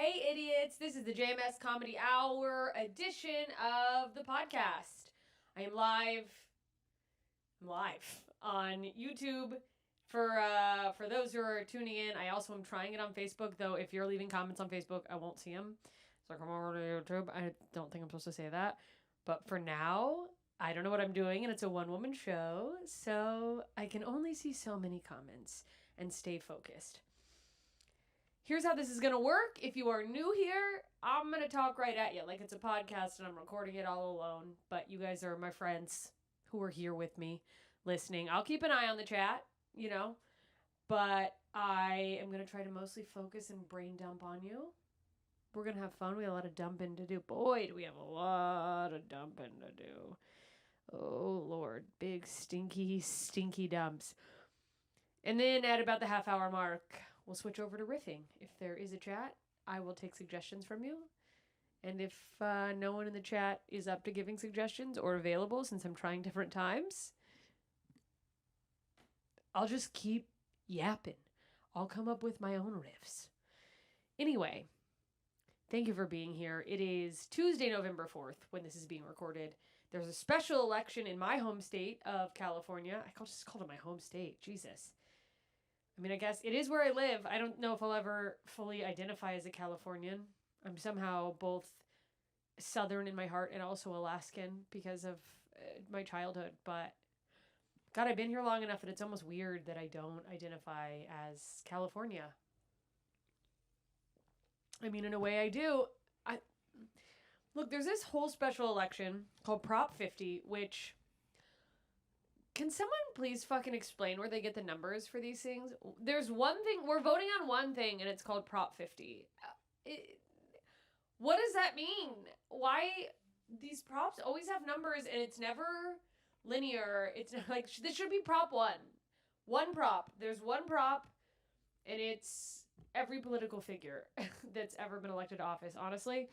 Hey, idiots. This is the JMS Comedy Hour edition of the podcast. I am live. I'm live on YouTube. For those who are tuning in, I also am trying it on Facebook, though if you're leaving comments on Facebook, I won't see them. So come over to YouTube. I don't think I'm supposed to say that. But for now, I don't know what I'm doing, and it's a one-woman show, so I can only see so many comments and stay focused. Here's how this is going to work. If you are new here, I'm going to talk right at you like it's a podcast and I'm recording it all alone. But you guys are my friends who are here with me listening. I'll keep an eye on the chat, but I am going to try to mostly focus and brain dump on you. We're going to have fun. We have a lot of dumping to do. Boy, do we have a lot of dumping to do. Oh, Lord. Big, stinky, stinky dumps. And then at about the half-hour mark, we'll switch over to riffing. If there is a chat, I will take suggestions from you. And if no one in the chat is up to giving suggestions or available, since I'm trying different times, I'll just keep yapping. I'll come up with my own riffs. Anyway, thank you for being here. It is Tuesday, November 4th, when this is being recorded. There's a special election in my home state of California. I just called it my home state. Jesus. I mean, I guess it is where I live. I don't know if I'll ever fully identify as a Californian. I'm somehow both Southern in my heart and also Alaskan because of my childhood. But, God, I've been here long enough that it's almost weird that I don't identify as California. I mean, in a way I do. Look, there's this whole special election called Prop 50, which... Can someone please fucking explain where they get the numbers for these things? There's one thing, we're voting on one thing, and it's called Prop 50. What does that mean? Why these props always have numbers, and it's never linear. It's like, this should be Prop 1. One prop. There's one prop, and it's every political figure that's ever been elected to office. Honestly,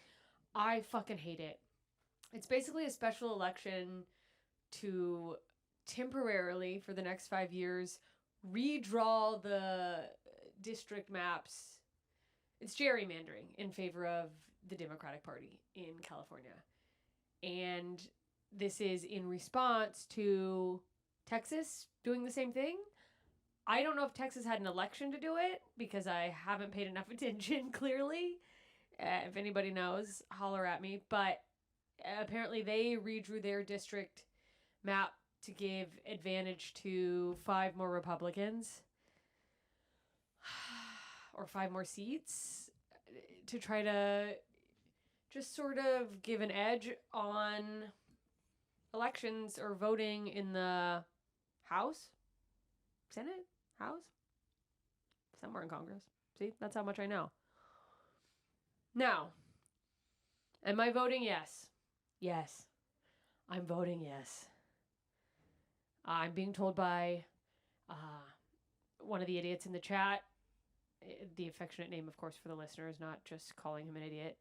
I fucking hate it. It's basically a special election to... temporarily, for the next 5 years, redraw the district maps. It's gerrymandering in favor of the Democratic Party in California. And this is in response to Texas doing the same thing. I don't know if Texas had an election to do it, because I haven't paid enough attention, clearly. If anybody knows, holler at me. But apparently they redrew their district map to give advantage to 5 more Republicans or 5 more seats to try to just sort of give an edge on elections or voting in the House, Senate, House, somewhere in Congress. See, that's how much I know. Now, am I voting yes? Yes. I'm voting yes. I'm being told by one of the idiots in the chat, the affectionate name, of course, for the listeners, not just calling him an idiot,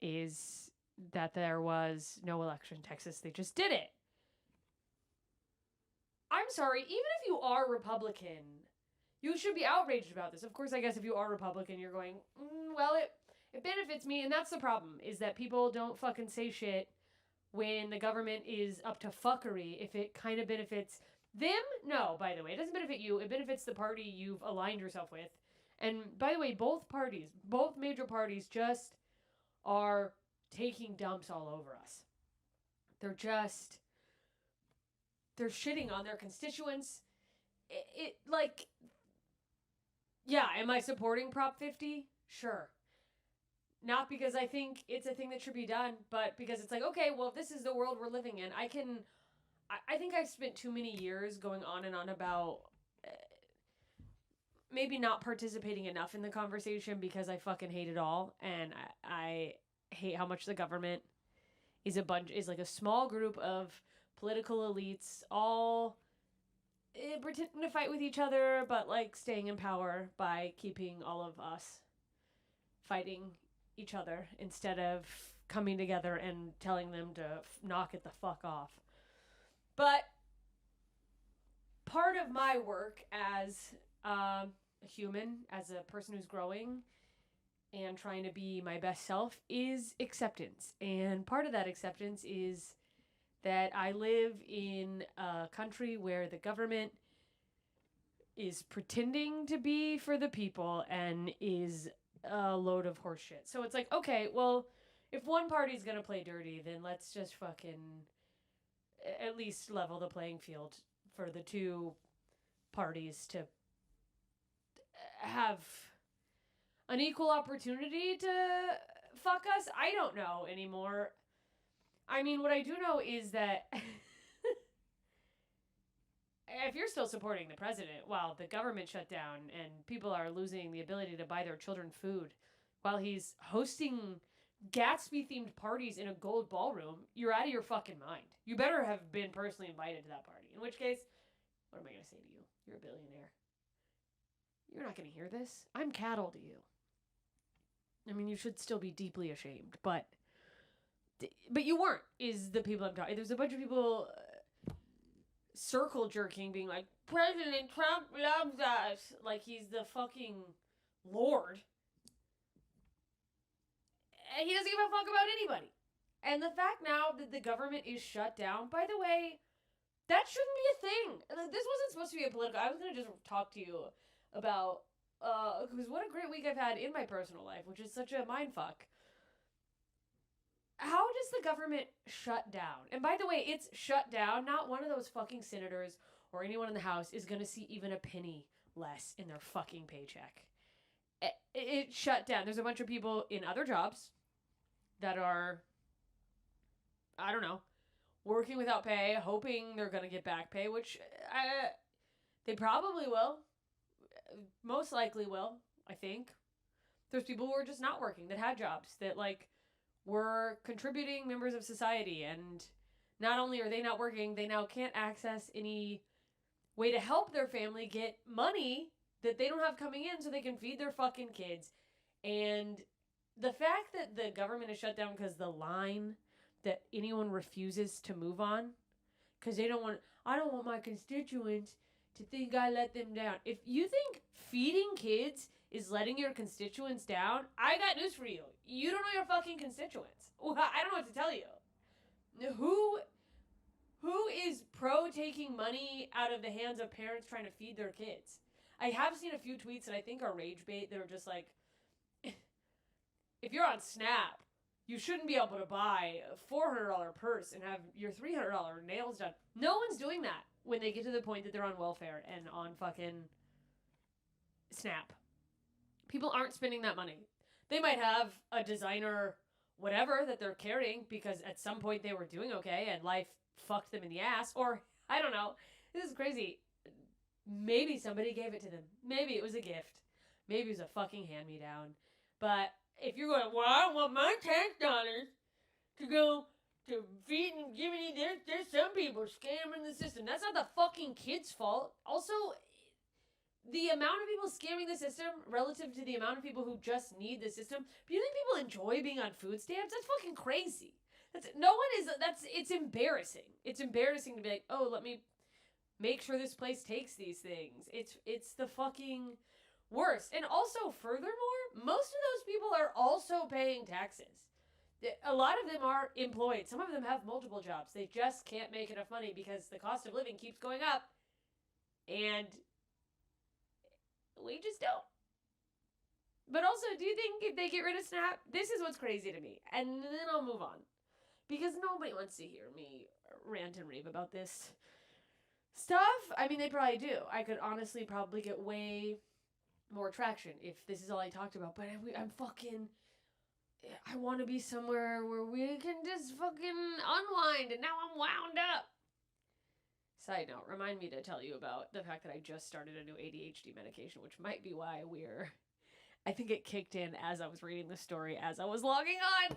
is that there was no election in Texas. They just did it. I'm sorry, even if you are Republican, you should be outraged about this. Of course, I guess if you are Republican, you're going, well, it benefits me, and that's the problem, is that people don't fucking say shit when the government is up to fuckery. If it kind of benefits them, no, by the way, it doesn't benefit you. It benefits the party you've aligned yourself with. And by the way, both major parties just are taking dumps all over us. They're shitting on their constituents. Yeah, am I supporting Prop 50? Sure. Not because I think it's a thing that should be done, but because it's like, okay, well, if this is the world we're living in, I think I've spent too many years going on and on about maybe not participating enough in the conversation because I fucking hate it all. And I hate how much the government is like a small group of political elites all pretending to fight with each other, but like staying in power by keeping all of us fighting each other instead of coming together and telling them to knock it the fuck off. But part of my work as a human, as a person who's growing, and trying to be my best self is acceptance. And part of that acceptance is that I live in a country where the government is pretending to be for the people and is a load of horse shit. So it's like, okay, well, if one party's gonna play dirty, then let's just fucking at least level the playing field for the two parties to have an equal opportunity to fuck us. I don't know anymore. I mean, what I do know is that if you're still supporting the president while the government shut down and people are losing the ability to buy their children food while he's hosting Gatsby-themed parties in a gold ballroom, you're out of your fucking mind. You better have been personally invited to that party. In which case, what am I going to say to you? You're a billionaire. You're not going to hear this. I'm cattle to you. I mean, you should still be deeply ashamed, but you weren't, is the people I'm talking. There's a bunch of people circle jerking, being like, President Trump loves us. Like he's the fucking Lord. And he doesn't give a fuck about anybody. And the fact now that the government is shut down, by the way, that shouldn't be a thing. This wasn't supposed to be a political. I was going to just talk to you about, because what a great week I've had in my personal life, which is such a mindfuck. How does the government shut down? And by the way, it's shut down. Not one of those fucking senators or anyone in the House is going to see even a penny less in their fucking paycheck. It shut down. There's a bunch of people in other jobs that are, I don't know, working without pay, hoping they're going to get back pay, which they probably will. Most likely will, I think. There's people who are just not working, that had jobs, that, like, were contributing members of society, and not only are they not working, they now can't access any way to help their family get money that they don't have coming in so they can feed their fucking kids. And the fact that the government is shut down because the line that anyone refuses to move on, because I don't want my constituents to think I let them down. If you think feeding kids is letting your constituents down, I got news for you. You don't know your fucking constituents. Well, I don't know what to tell you. Who is pro taking money out of the hands of parents trying to feed their kids? I have seen a few tweets that I think are rage bait. They're just like, if you're on Snap, you shouldn't be able to buy a $400 purse and have your $300 nails done. No one's doing that when they get to the point that they're on welfare and on fucking Snap. People aren't spending that money. They might have a designer whatever that they're carrying because at some point they were doing okay and life fucked them in the ass. Or, I don't know. This is crazy. Maybe somebody gave it to them. Maybe it was a gift. Maybe it was a fucking hand-me-down. But if you're going, well, I don't want my tax dollars to go to feed and giving you, there's some people scamming the system. That's not the fucking kid's fault. Also, the amount of people scamming the system relative to the amount of people who just need the system. Do you think people enjoy being on food stamps? That's fucking crazy. It's embarrassing. It's embarrassing to be like, oh, let me make sure this place takes these things. It's the fucking worst. And also, furthermore, most of those people are also paying taxes. A lot of them are employed. Some of them have multiple jobs. They just can't make enough money because the cost of living keeps going up. And we just don't. But also, do you think if they get rid of Snap, this is what's crazy to me. And then I'll move on. Because nobody wants to hear me rant and rave about this stuff. I mean, they probably do. I could honestly probably get way more traction if this is all I talked about. But I want to be somewhere where we can just fucking unwind. And now I'm wound up. Side note, remind me to tell you about the fact that I just started a new ADHD medication, which might be why I think it kicked in as I was reading the story, as I was logging on.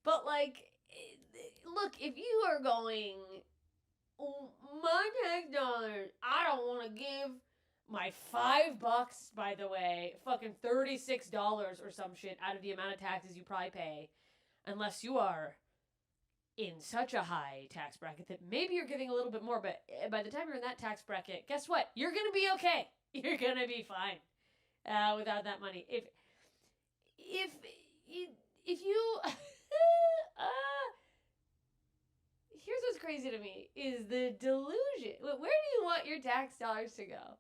But, like, look, if you are going, my tax dollars, I don't want to give my $5, by the way, fucking $36 or some shit out of the amount of taxes you probably pay, unless you are in such a high tax bracket that maybe you're giving a little bit more, but by the time you're in that tax bracket, guess what? You're going to be okay. You're going to be fine without that money. If if you here's what's crazy to me is the delusion. Where do you want your tax dollars to go?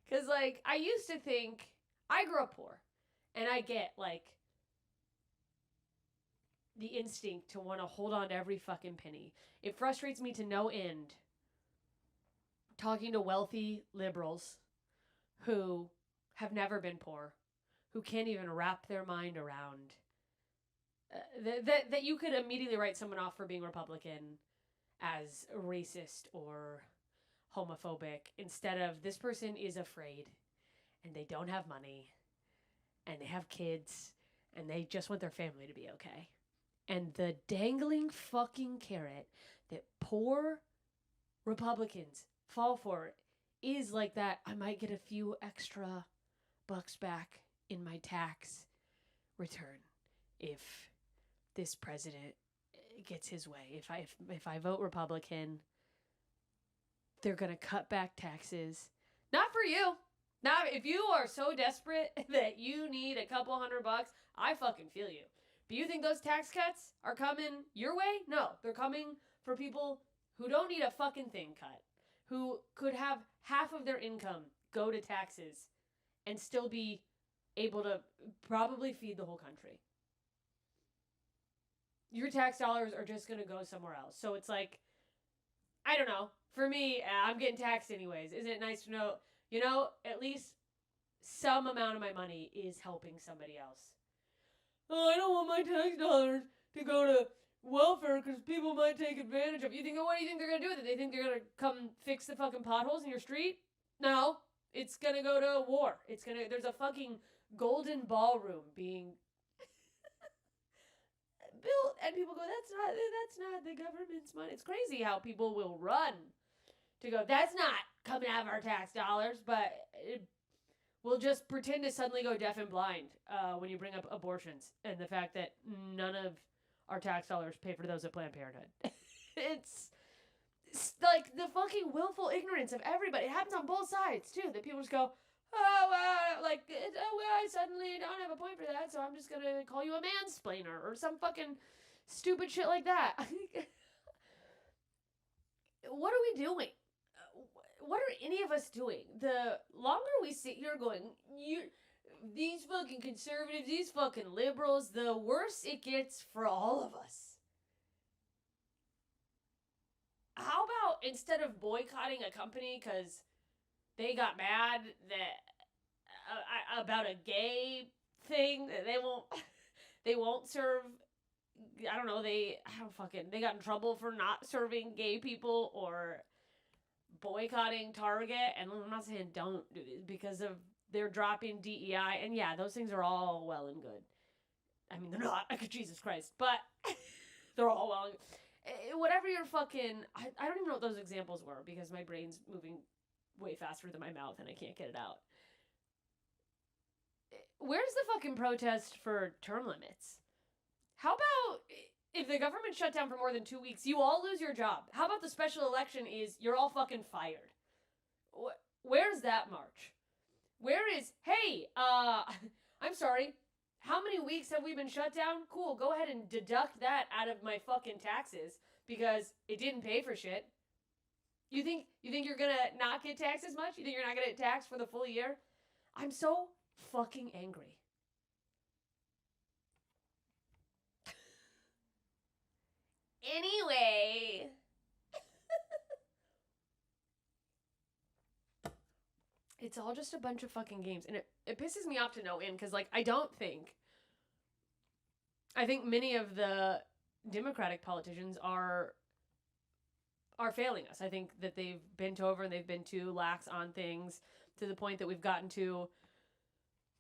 Because, like, I used to think, I grew up poor, and I get, like, the instinct to want to hold on to every fucking penny. It frustrates me to no end talking to wealthy liberals who have never been poor, who can't even wrap their mind around that you could immediately write someone off for being Republican as racist or homophobic instead of this person is afraid and they don't have money and they have kids and they just want their family to be okay. And the dangling fucking carrot that poor Republicans fall for is like that. I might get a few extra bucks back in my tax return if this president gets his way. If I vote Republican, they're going to cut back taxes. Not for you. Not if you are so desperate that you need a couple $100, I fucking feel you. But you think those tax cuts are coming your way? No, they're coming for people who don't need a fucking thing cut, who could have half of their income go to taxes and still be able to probably feed the whole country. Your tax dollars are just going to go somewhere else. So it's like, I don't know. For me, I'm getting taxed anyways. Isn't it nice to know, at least some amount of my money is helping somebody else. Oh, I don't want my tax dollars to go to welfare because people might take advantage of it. What do you think they're going to do with it? They think they're going to come fix the fucking potholes in your street? No. It's going to go to war. There's a fucking golden ballroom being built, and people go, that's not the government's money. It's crazy how people will run to go, that's not coming out of our tax dollars, but we'll just pretend to suddenly go deaf and blind when you bring up abortions and the fact that none of our tax dollars pay for those at Planned Parenthood. It's like the fucking willful ignorance of everybody. It happens on both sides, too, that people just go, I suddenly don't have a point for that, so I'm just going to call you a mansplainer or some fucking stupid shit like that. What are we doing? What are any of us doing? The longer we sit here going, these fucking conservatives, these fucking liberals, the worse it gets for all of us. How about instead of boycotting a company because they got mad that about a gay thing that they won't serve, I don't know, they got in trouble for not serving gay people or boycotting Target, and I'm not saying don't do this because of they're dropping DEI, and yeah, those things are all well and good. I mean, they're not, Jesus Christ, but they're all well and good. Whatever your fucking, I don't even know what those examples were because my brain's moving way faster than my mouth and I can't get it out. Where's the fucking protest for term limits? How about if the government shut down for more than 2 weeks, you all lose your job? How about the special election is you're all fucking fired? Where's that march? Where is, hey, I'm sorry, how many weeks have we been shut down? Cool, go ahead and deduct that out of my fucking taxes because it didn't pay for shit. You think you're gonna not get taxed as much? You think you're not gonna get taxed for the full year? I'm so fucking angry. Anyway. It's all just a bunch of fucking games. And it pisses me off to no end because, like, I think many of the Democratic politicians are failing us. I think that they've bent over and they've been too lax on things to the point that we've gotten to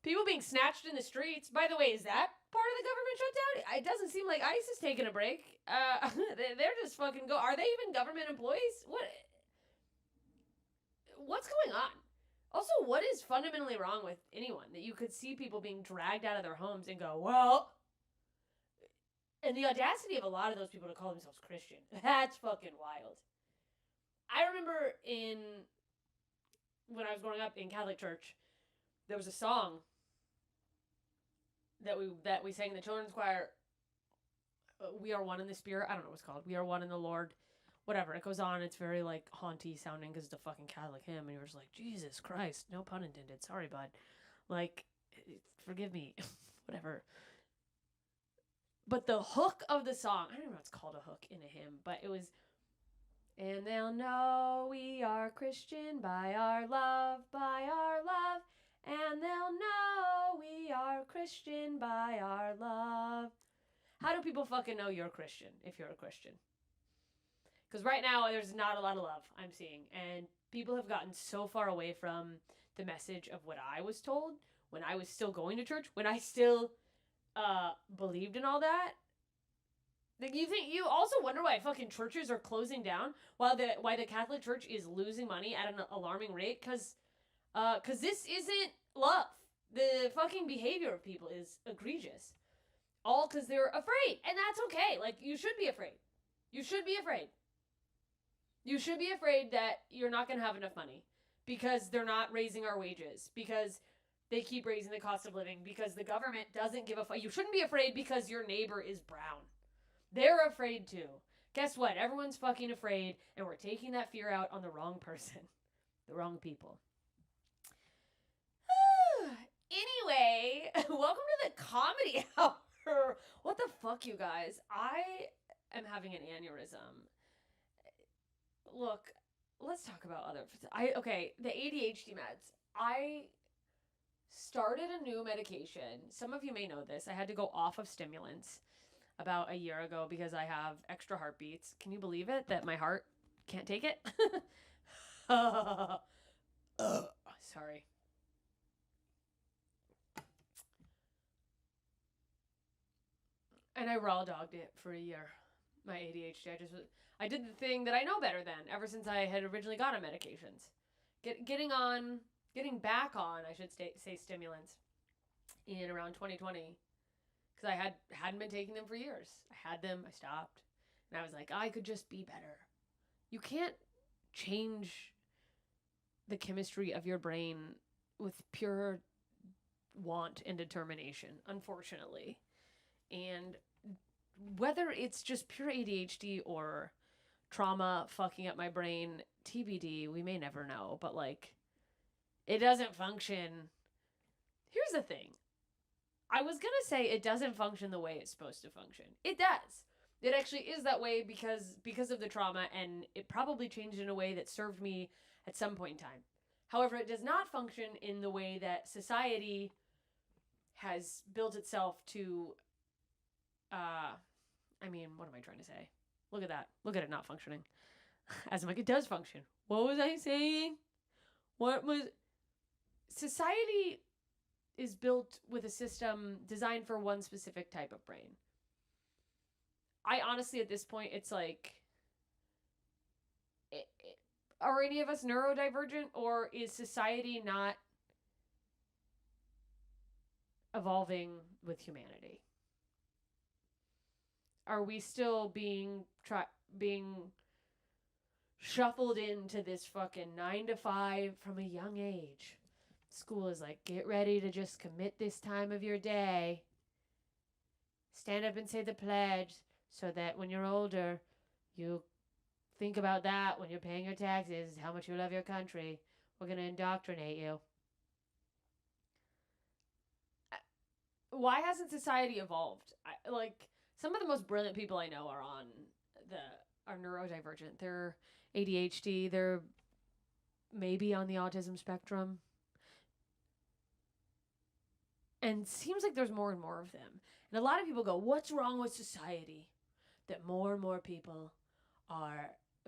people being snatched in the streets. By the way, is that part of the government shutdown? It doesn't seem like ICE is taking a break. They're just fucking go. Are they even government employees? What's going on? Also, what is fundamentally wrong with anyone that you could see people being dragged out of their homes and go, well, and the audacity of a lot of those people to call themselves Christian. That's fucking wild. I remember when I was growing up in Catholic church, there was a song that we sang in the children's choir. We are one in the spirit. I don't know what it's called. We are one in the Lord. Whatever. It goes on. It's very like haunty sounding because it's a fucking Catholic hymn, and you're just like, Jesus Christ, no pun intended. Sorry, bud. Like, forgive me. Whatever. But the hook of the song, I don't know if it's called a hook in a hymn, but it was, and they'll know we are Christian by our love, and they'll know we are Christian by our love. How do people fucking know you're a Christian if you're a Christian? Because right now there's not a lot of love I'm seeing, and people have gotten so far away from the message of what I was told when I was still going to church, when I still believed in all that. Like, you also wonder why fucking churches are closing down why the Catholic Church is losing money at an alarming rate, because this isn't love. The fucking behavior of people is egregious. All because they're afraid, and that's okay. Like, you should be afraid. You should be afraid. You should be afraid that you're not going to have enough money because they're not raising our wages, because they keep raising the cost of living, because the government doesn't give a fuck. You shouldn't be afraid because your neighbor is brown. They're afraid too. Guess what? Everyone's fucking afraid, and we're taking that fear out on the wrong person. The wrong people. Anyway, welcome to the comedy hour. What the fuck, you guys? I am having an aneurysm. Look, let's talk about other... the ADHD meds. I started a new medication. Some of you may know this. I had to go off of stimulants about a year ago because I have extra heartbeats. Can you believe it? That my heart can't take it? Sorry. And I raw dogged it for a year. My ADHD. I did the thing that I know better than ever since I had originally got on medications. Getting back on, I should say, stimulants in around 2020. Because I hadn't been taking them for years. I had them, I stopped. And I was like, I could just be better. You can't change the chemistry of your brain with pure want and determination, unfortunately. And whether it's just pure ADHD or trauma fucking up my brain, TBD, we may never know. But, like, it doesn't function. Here's the thing. I was going to say it doesn't function the way it's supposed to function. It does. It actually is that way because of the trauma, and it probably changed in a way that served me at some point in time. However, it does not function in the way that society has built itself to, what am I trying to say? Look at that. Look at it not functioning. As I'm like, it does function. What was I saying? Society is built with a system designed for one specific type of brain. I honestly, at this point, it's like, are any of us neurodivergent, or is society not evolving with humanity? Are we still being shuffled into this fucking 9 to 5 from a young age? School is like, get ready to just commit this time of your day. Stand up and say the pledge so that when you're older, you think about that when you're paying your taxes, how much you love your country. We're going to indoctrinate you. Why hasn't society evolved? Some of the most brilliant people I know are neurodivergent. They're ADHD. They're maybe on the autism spectrum. And seems like there's more and more of them. And a lot of people go, what's wrong with society? That more and more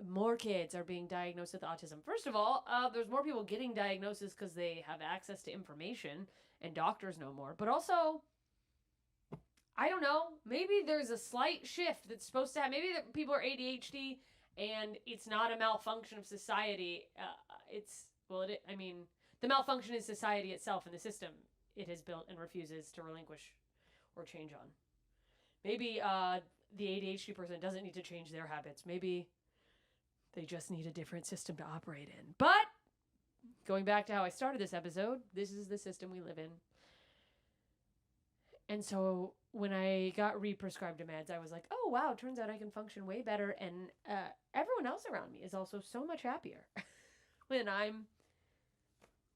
more kids are being diagnosed with autism. First of all, there's more people getting diagnosis because they have access to information and doctors know more. But also, I don't know, maybe there's a slight shift that's supposed to happen. Maybe that people are ADHD and it's not a malfunction of society. The malfunction is society itself and the system it has built and refuses to relinquish or change on. Maybe the ADHD person doesn't need to change their habits. Maybe they just need a different system to operate in. But going back to how I started this episode, this is the system we live in. And so when I got re-prescribed meds, I was like, oh, wow, turns out I can function way better. And everyone else around me is also so much happier when I'm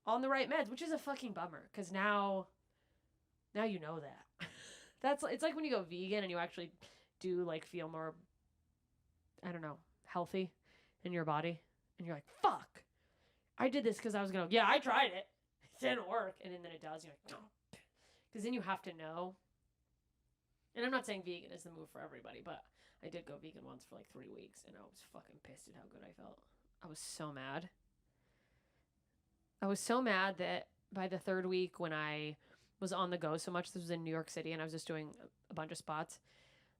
on the right meds, which is a fucking bummer because now you know that. It's like when you go vegan and you actually do like feel more, I don't know, healthy in your body. And you're like, fuck, I did this because I was going to, yeah, I tried it. It didn't work. And then it does. You're like, no. Because then you have to know. And I'm not saying vegan is the move for everybody, but I did go vegan once for like 3 weeks, and I was fucking pissed at how good I felt. I was so mad. I was so mad that by the 3rd week when I was on the go so much, this was in New York City, and I was just doing a bunch of spots,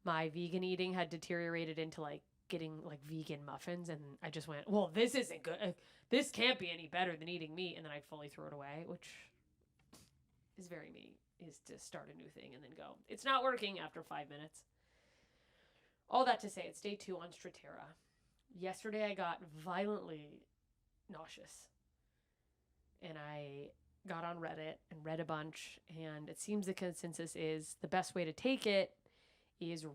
my vegan eating had deteriorated into like getting like vegan muffins, and I just went, well, this isn't good. This can't be any better than eating meat, and then I fully threw it away, which is very me, is to start a new thing and then go. It's not working after 5 minutes. All that to say, it's day 2 on Strattera. Yesterday I got violently nauseous. And I got on Reddit and read a bunch, and it seems the consensus is the best way to take it is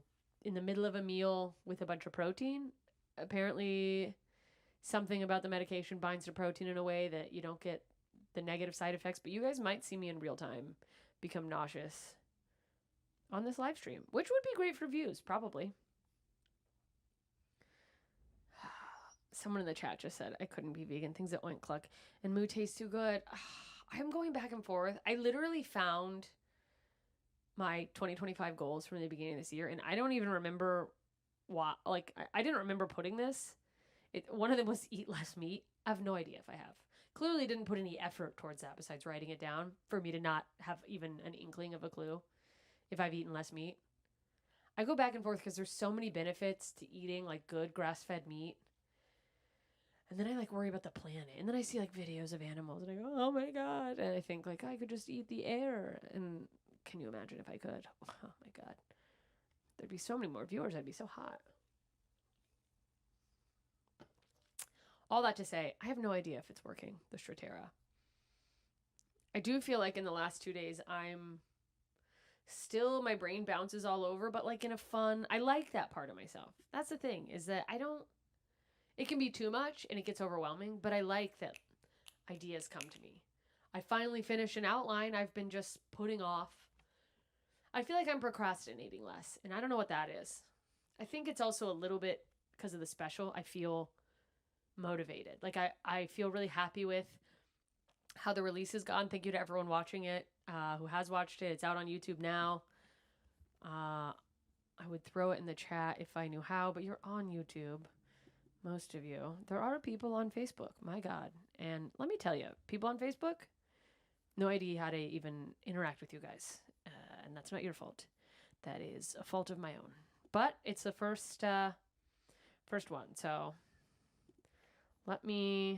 in the middle of a meal with a bunch of protein. Apparently, something about the medication binds to protein in a way that you don't get the negative side effects, but you guys might see me in real time become nauseous on this live stream, which would be great for views, probably. Someone in the chat just said I couldn't be vegan. Things that went cluck and moo tastes too good. I'm going back and forth. I literally found my 2025 goals from the beginning of this year, and I don't even remember what. Like, I didn't remember putting this. One of them was eat less meat. I have no idea if I have. Clearly didn't put any effort towards that besides writing it down for me to not have even an inkling of a clue if I've eaten less meat. I go back and forth because there's so many benefits to eating like good grass-fed meat. And then I like worry about the planet. And then I see like videos of animals and I go, oh my God. And I think like I could just eat the air. And can you imagine if I could? Oh my God. There'd be so many more viewers. I'd be so hot. All that to say, I have no idea if it's working, the Strattera. I do feel like in the last 2 days, I'm still, my brain bounces all over, but like in a fun, I like that part of myself. That's the thing, is that it can be too much and it gets overwhelming, but I like that ideas come to me. I finally finished an outline I've been just putting off. I feel like I'm procrastinating less, and I don't know what that is. I think it's also a little bit because of the special. I feel motivated. Like I feel really happy with how the release has gone. Thank you to everyone watching it, who has watched it. It's out on YouTube now. I would throw it in the chat if I knew how, but you're on YouTube. Most of you. There are people on Facebook. My God. And let me tell you, people on Facebook, no idea how to even interact with you guys. And that's not your fault. That is a fault of my own. But it's the first one. So I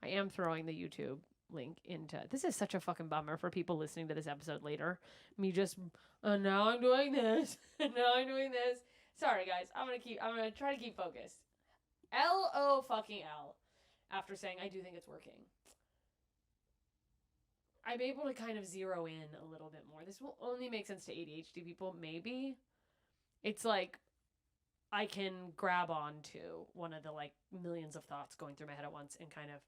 am throwing the YouTube link into, this is such a fucking bummer for people listening to this episode later. Me just, now I'm doing this. Now I'm doing this. Sorry guys, I'm gonna try to keep focused. L-O-fucking-L. After saying I do think it's working. I'm able to kind of zero in a little bit more. This will only make sense to ADHD people, maybe. It's like I can grab on to one of the like millions of thoughts going through my head at once and kind of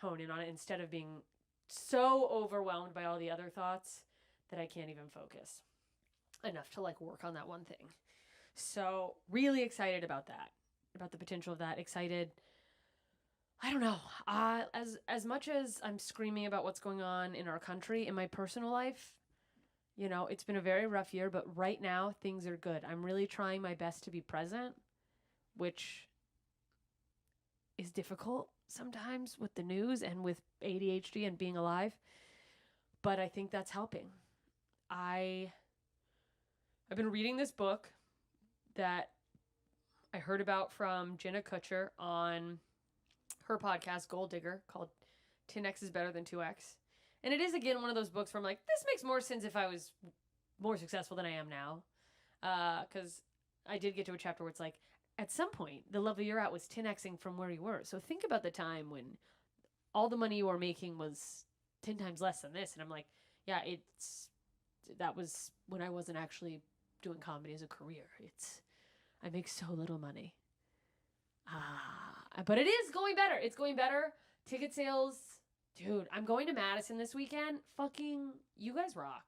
hone in on it instead of being so overwhelmed by all the other thoughts that I can't even focus enough to like work on that one thing. So really excited about that, about the potential of that. Excited. I don't know. As much as I'm screaming about what's going on in our country, in my personal life, you know, it's been a very rough year, but right now things are good. I'm really trying my best to be present, which is difficult sometimes with the news and with ADHD and being alive. But I think that's helping. I've been reading this book that I heard about from Jenna Kutcher on her podcast, Gold Digger, called 10X is Better Than 2X. And it is, again, one of those books where I'm like, this makes more sense if I was more successful than I am now. Because I did get to a chapter where it's like, at some point, the level you're at was 10Xing from where you were. So think about the time when all the money you were making was 10 times less than this. And I'm like, yeah, it's that was when I wasn't actually doing comedy as a career. I make so little money. But it is going better. It's going better. Ticket sales. Dude, I'm going to Madison this weekend. Fucking, you guys rock.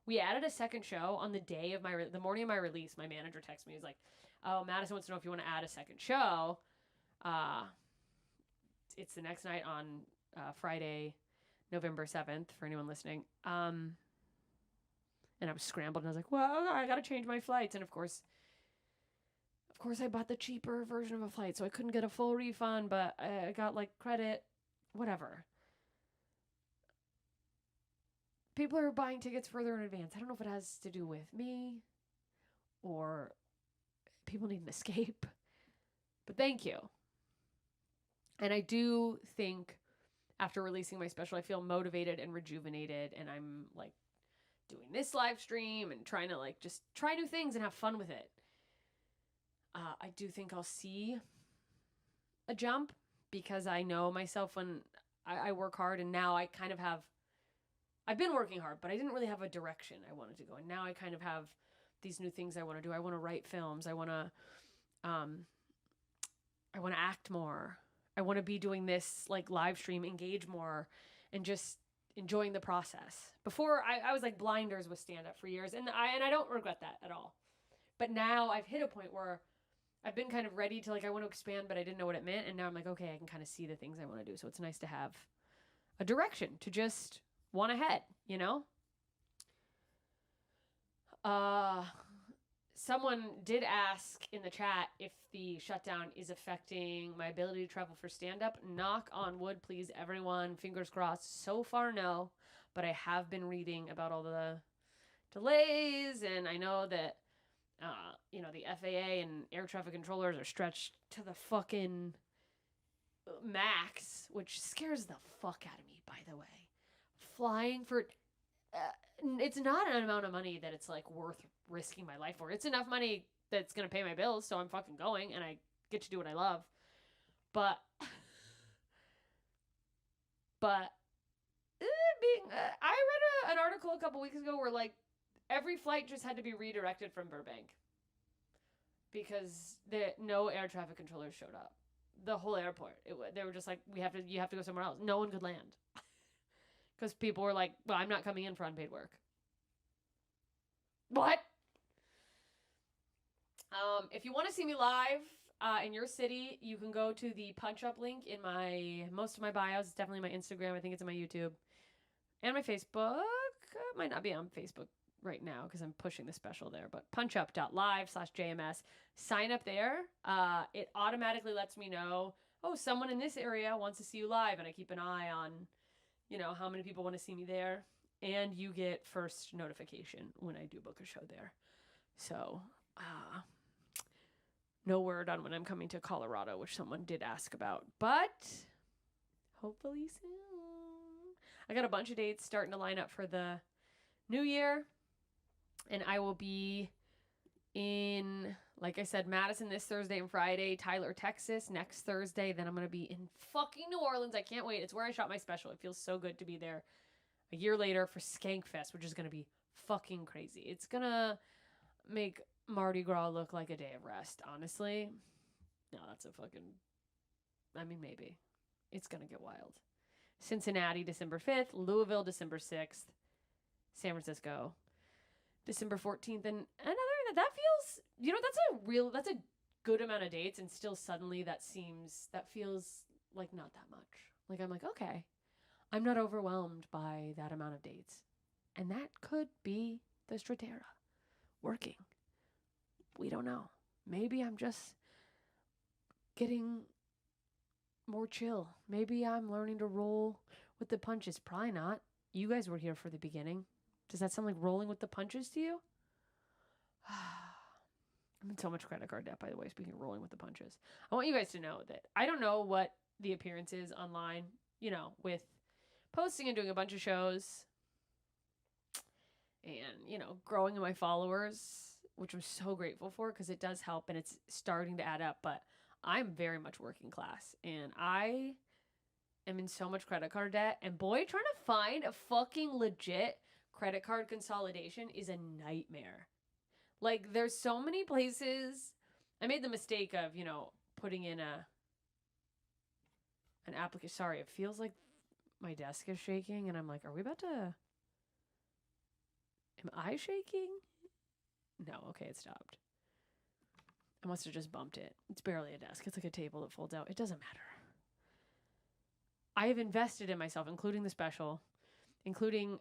We added a second show on the day of the morning of my release. My manager texted me. He's like, oh, Madison wants to know if you want to add a second show. It's the next night on Friday, November 7th, for anyone listening. And I was scrambled, and I was like, well, I got to change my flights. And of course, I bought the cheaper version of a flight, so I couldn't get a full refund, but I got, like, credit, whatever. People are buying tickets further in advance. I don't know if it has to do with me or people need an escape, but thank you. And I do think after releasing my special, I feel motivated and rejuvenated, and I'm, like, doing this live stream and trying to, like, just try new things and have fun with it. I do think I'll see a jump because I know myself when I work hard, and now I kind of have, I've been working hard, but I didn't really have a direction I wanted to go. And now I kind of have these new things I want to do. I want to write films. I want to act more. I want to be doing this, like, live stream, engage more, and just enjoying the process. Before I was like blinders with stand up for years, and I don't regret that at all. But now I've hit a point where I've been kind of ready to, like, I want to expand, but I didn't know what it meant. And now I'm like, okay, I can kind of see the things I want to do. So it's nice to have a direction to just want ahead, you know? Someone did ask in the chat if the shutdown is affecting my ability to travel for stand-up. Knock on wood, please, everyone. Fingers crossed. So far, no. But I have been reading about all the delays, and I know that the FAA and air traffic controllers are stretched to the fucking max, which scares the fuck out of me, by the way. Flying for, it's not an amount of money that it's, like, worth risking my life for. It's enough money that's going to pay my bills, so I'm fucking going, and I get to do what I love. But I read an article a couple weeks ago where, like, every flight just had to be redirected from Burbank because no air traffic controllers showed up. The whole airport, they were just like, you have to go somewhere else. No one could land because people were like, well, I'm not coming in for unpaid work. What? If you want to see me live in your city, you can go to the punch up link in most of my bios. It's definitely my Instagram. I think it's in my YouTube and my Facebook. It might not be on Facebook right now because I'm pushing the special there, but punchup.live/JMS. Sign up there. It automatically lets me know, oh, someone in this area wants to see you live, and I keep an eye on, how many people want to see me there, and you get first notification when I do book a show there. So, no word on when I'm coming to Colorado, which someone did ask about, but hopefully soon. I got a bunch of dates starting to line up for the new year. And I will be in, like I said, Madison this Thursday and Friday, Tyler, Texas next Thursday. Then I'm going to be in fucking New Orleans. I can't wait. It's where I shot my special. It feels so good to be there a year later for Skankfest, which is going to be fucking crazy. It's going to make Mardi Gras look like a day of rest, honestly. No, that's maybe. It's going to get wild. Cincinnati, December 5th. Louisville, December 6th. San Francisco, December 14th. And other than that feels, that's a good amount of dates. And still suddenly that feels like not that much. Like, I'm like, okay, I'm not overwhelmed by that amount of dates. And that could be the Strattera working. We don't know. Maybe I'm just getting more chill. Maybe I'm learning to roll with the punches. Probably not. You guys were here for the beginning. Does that sound like rolling with the punches to you? I'm in so much credit card debt, by the way, speaking of rolling with the punches. I want you guys to know that I don't know what the appearance is online, with posting and doing a bunch of shows and, growing my followers, which I'm so grateful for because it does help and it's starting to add up. But I'm very much working class and I am in so much credit card debt. And boy, trying to find a fucking legit credit card consolidation is a nightmare. Like, there's so many places. I made the mistake of, putting in an application. Sorry, it feels like my desk is shaking, and I'm like, are we about to... Am I shaking? No, okay, it stopped. I must have just bumped it. It's barely a desk. It's like a table that folds out. It doesn't matter. I have invested in myself, including the special, including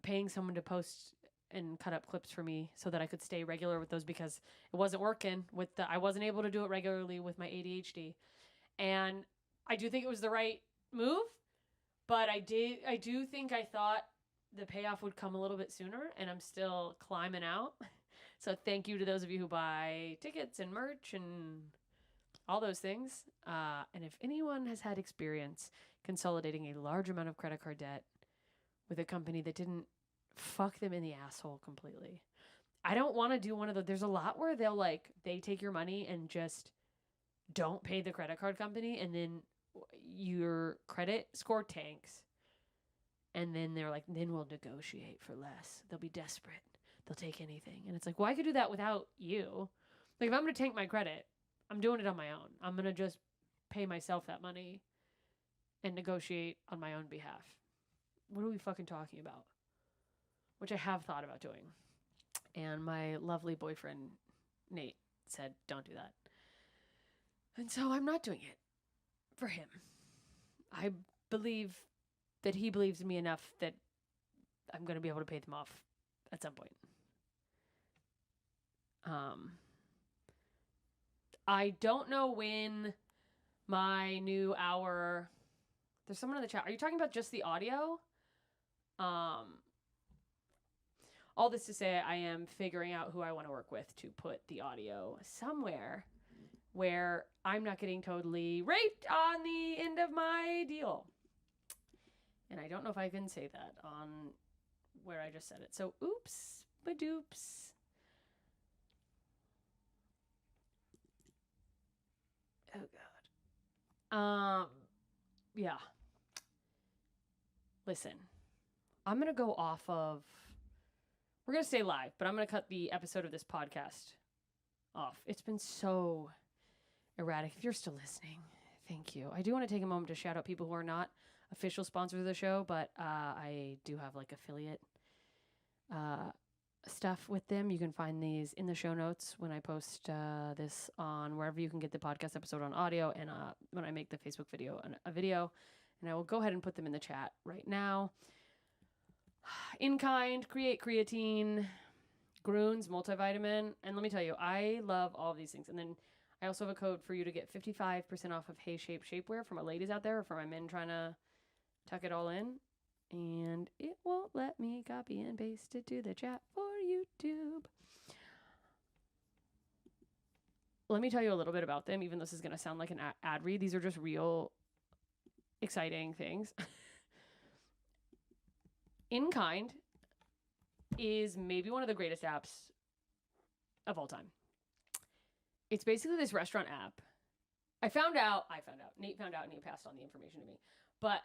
paying someone to post and cut up clips for me so that I could stay regular with those, because it wasn't working I wasn't able to do it regularly with my ADHD. And I do think it was the right move, but I do think I thought the payoff would come a little bit sooner, and I'm still climbing out. So thank you to those of you who buy tickets and merch and all those things. And if anyone has had experience consolidating a large amount of credit card debt with a company that didn't fuck them in the asshole completely, I don't want to do one of those. There's a lot where they take your money and just don't pay the credit card company, and then your credit score tanks. And then they're like, then we'll negotiate for less. They'll be desperate. They'll take anything. And it's like, well, I could do that without you. Like, if I'm going to tank my credit, I'm doing it on my own. I'm going to just pay myself that money and negotiate on my own behalf. What are we fucking talking about? Which I have thought about doing. And my lovely boyfriend, Nate, said, don't do that. And so I'm not doing it for him. I believe that he believes in me enough that I'm going to be able to pay them off at some point. I don't know when my new hour... There's someone in the chat. Are you talking about just the audio? All this to say, I am figuring out who I want to work with to put the audio somewhere where I'm not getting totally raped on the end of my deal. And I don't know if I can say that on where I just said it. So, oops, ba-doops. Oh, God. Yeah. Listen, I'm going to go off of... We're going to stay live, but I'm going to cut the episode of this podcast off. It's been so erratic. If you're still listening, thank you. I do want to take a moment to shout out people who are not official sponsors of the show, but I do have affiliate stuff with them. You can find these in the show notes when I post this on wherever you can get the podcast episode on audio, and when I make the Facebook video a video, and I will go ahead and put them in the chat right now. In Kind, Create Creatine, Groons Multivitamin, and let me tell you, I love all of these things. And then I also have a code for you to get 55% off of Hey Shape Shapewear for my ladies out there, or for my men trying to tuck it all in. And it won't let me copy and paste it to the chat for YouTube. Let me tell you a little bit about them, even though this is going to sound like an ad read. These are just real exciting things. In Kind is maybe one of the greatest apps of all time. It's basically this restaurant app. Nate found out, and he passed on the information to me. But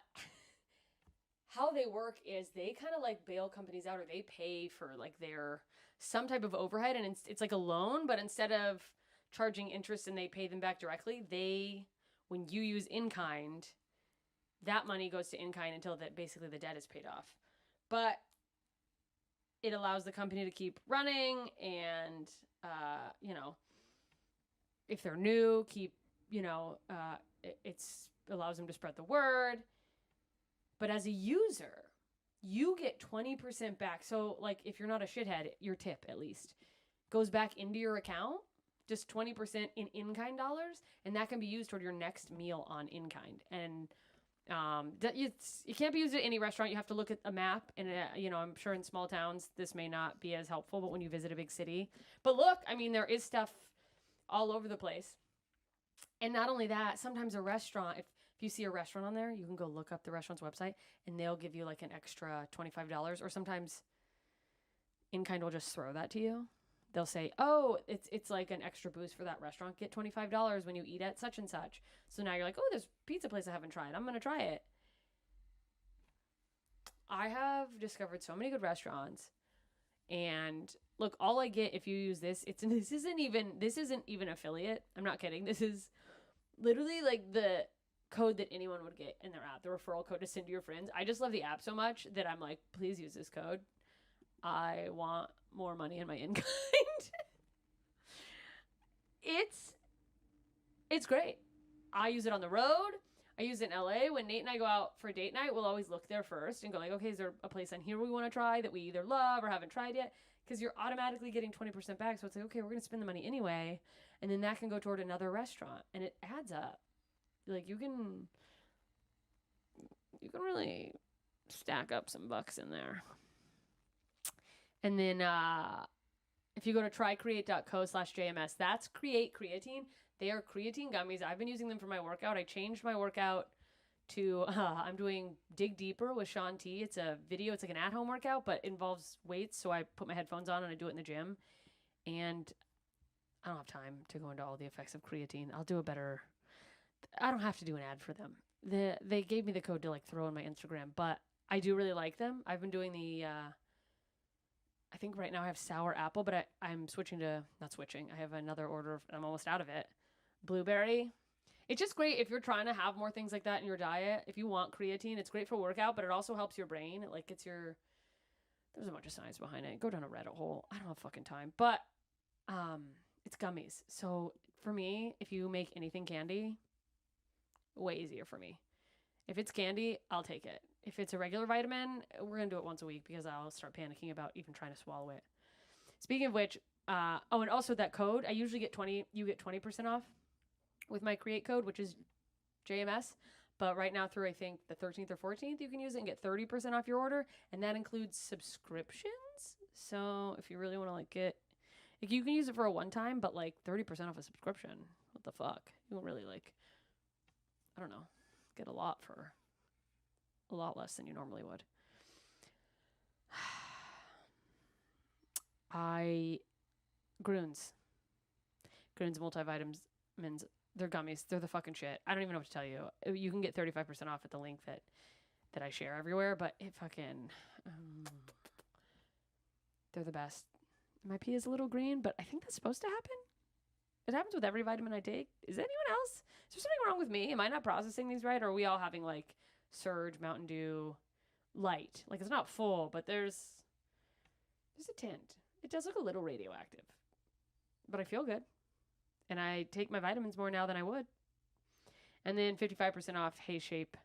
how they work is they kind of bail companies out, or they pay for their some type of overhead, and it's like a loan, but instead of charging interest and they pay them back directly, when you use In Kind, that money goes to In Kind until basically the debt is paid off. But it allows the company to keep running, and if they're new, it allows them to spread the word. But as a user, you get 20% back. So, if you're not a shithead, your tip, at least, goes back into your account, just 20% in In-Kind dollars, and that can be used toward your next meal on In-Kind. And it can't be used at any restaurant. You have to look at a map, and, I'm sure in small towns, this may not be as helpful, but when you visit a big city. But look, there is stuff all over the place. And not only that, sometimes a restaurant, if you see a restaurant on there, you can go look up the restaurant's website, and they'll give you an extra $25, or sometimes In Kind will just throw that to you. They'll say, oh, it's like an extra boost for that restaurant. Get $25 when you eat at such and such. So now you're like, oh, there's a pizza place I haven't tried. I'm going to try it. I have discovered so many good restaurants, and look, all I get if you use this, this isn't even affiliate. I'm not kidding. This is literally like the code that anyone would get in their app, the referral code to send to your friends. I just love the app so much that I'm like, please use this code. I want more money in my in-kind. It's great. I use it on the road. I use it in LA. When Nate and I go out for date night, we'll always look there first and go like, okay, is there a place on here we want to try that we either love or haven't tried yet? Because you're automatically getting 20% back. So it's like, okay, we're going to spend the money anyway. And then that can go toward another restaurant. And it adds up. Like you can really stack up some bucks in there. And then if you go to trycreate.co/JMS, that's Create Creatine. They are creatine gummies. I've been using them for my workout. I changed my workout to, I'm doing Dig Deeper with Shaun T. It's a video. It's like an at-home workout, but it involves weights. So I put my headphones on and I do it in the gym. And I don't have time to go into all the effects of creatine. I'll do a better, I don't have to do an ad for them. They gave me the code to like throw in my Instagram, but I do really like them. I've been doing the, I think right now I have sour apple, but I'm switching to, not switching. I have another order. I'm almost out of it. Blueberry. It's just great if you're trying to have more things like that in your diet. If you want creatine, it's great for workout, but it also helps your brain. It like gets your, there's a bunch of science behind it. Go down a Reddit hole. I don't have fucking time, but it's gummies. So for me, if you make anything candy, way easier for me. If it's candy, I'll take it. If it's a regular vitamin, we're going to do it once a week because I'll start panicking about even trying to swallow it. Speaking of which, and also that code, I usually get 20% off with my Create code, which is JMS. But right now through, I think, the 13th or 14th, you can use it and get 30% off your order. And that includes subscriptions. So if you really want to like you can use it for a one time, but like 30% off a subscription. What the fuck? You won't really like, I don't know, get a lot for a lot less than you normally would. Grunes multivitamins, they're gummies. They're the fucking shit. I don't even know what to tell you. You can get 35% off at the link that I share everywhere, but it fucking, they're the best. My pee is a little green, but I think that's supposed to happen. It happens with every vitamin I take. Is anyone else? Is there something wrong with me? Am I not processing these right? Or are we all having like Surge, Mountain Dew, light? Like it's not full, but there's a tint. It does look a little radioactive, but I feel good. And I take my vitamins more now than I would. And then 55% off Hey Shape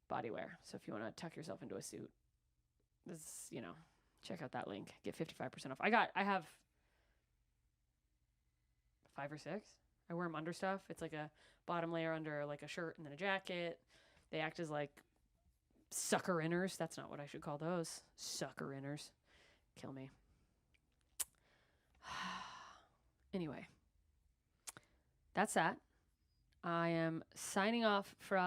bodywear. So if you want to tuck yourself into a suit, this, check out that link. Get 55% off. I have 5 or 6. I wear them under stuff. It's like a bottom layer under like a shirt and then a jacket. They act as like sucker inners. That's not what I should call those. Sucker inners. Kill me. Anyway, that's that. I am signing off for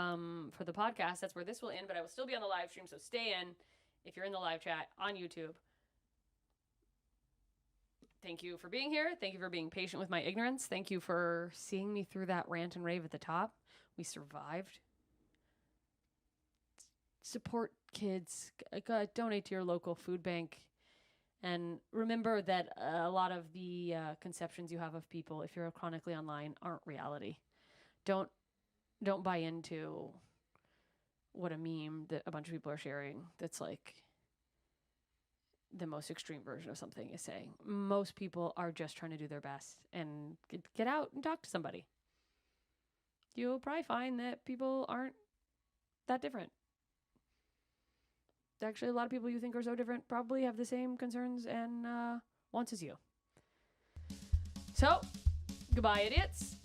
the podcast. That's where this will end, but I will still be on the live stream, so stay in if you're in the live chat on YouTube. Thank you for being here. Thank you for being patient with my ignorance. Thank you for seeing me through that rant and rave at the top. We survived. Support kids. Donate to your local food bank. And remember that a lot of the conceptions you have of people, if you're chronically online, aren't reality. Don't buy into what a meme that a bunch of people are sharing that's like the most extreme version of something is saying. Most people are just trying to do their best and get out and talk to somebody. You'll probably find that people aren't that different. Actually, a lot of people you think are so different probably have the same concerns and wants as you. So, goodbye, idiots.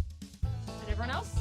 And everyone else,